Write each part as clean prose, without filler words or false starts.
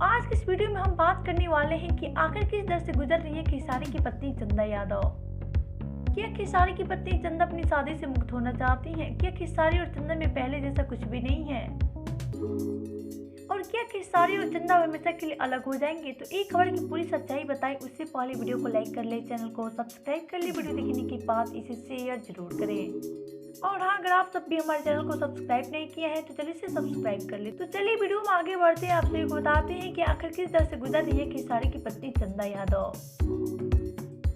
आज की इस वीडियो में हम बात करने वाले हैं कि आखिर किस दर से गुजर रही है खेसारी की पत्नी चंदा यादव। क्या खेसारी की पत्नी चंदा अपनी शादी से मुक्त होना चाहती हैं? क्या खेसारी और चंदा में पहले जैसा कुछ भी नहीं है? और क्या खेसारी और चंदा हमेशा के लिए अलग हो जाएंगे? तो एक खबर की पूरी सच्चाई बताएं उससे पहले वीडियो को लाइक कर ले, चैनल को सब्सक्राइब कर ले, वीडियो देखने के बाद इसे शेयर जरूर करें। और हाँ, अगर आप सब भी हमारे चैनल को सब्सक्राइब नहीं किया है तो चलिए इसे सब्सक्राइब कर ले। तो चलिए वीडियो में आगे बढ़ते हैं, आपसे बताते हैं कि आखिर किस तरह से गुजर रही है खेसारी की पत्नी चंदा यादव।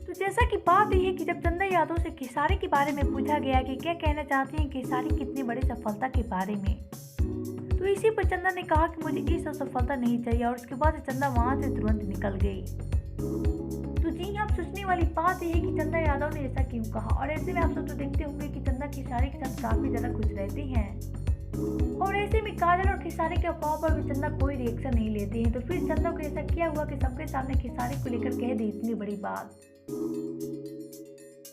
तो जैसा कि बात यह है कि जब चंदा यादव से खेसारी के बारे में पूछा गया कि क्या कहना चाहती हैं खेसारी कितनी बड़ी सफलता के बारे में, तो इसी पर चंदा ने कहा कि मुझे ये सब सफलता नहीं चाहिए, और उसके बाद चंदा वहां से तुरंत निकल गई। तो जी हाँ, सोचने वाली बात यह है कि चंदा यादव ने ऐसा क्यों कहा। और ऐसे में आप सब तो देखते होंगे कि चंदा खेसारी के साथ काफी ज्यादा खुश रहती हैं, और ऐसे में काजल और खेसारी के अफवाह पर भी चंदा कोई रिएक्शन नहीं लेती है। तो फिर चंदा को ऐसा क्या हुआ कि सबके सामने खेसारी को लेकर कह दी इतनी बड़ी बात।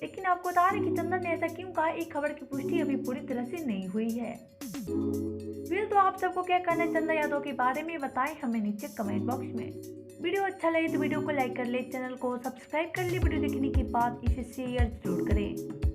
लेकिन आपको बता रहे कि चंदा ने ऐसा क्यों कहा, एक खबर की पुष्टि अभी पूरी तरह से नहीं हुई है। फिर तो आप सबको क्या करना है चंदा यादव के बारे में बताएं हमें नीचे कमेंट बॉक्स में। वीडियो अच्छा लगे तो वीडियो को लाइक कर ले, चैनल को सब्सक्राइब कर ले, वीडियो देखने के बाद इसे शेयर जरूर करें।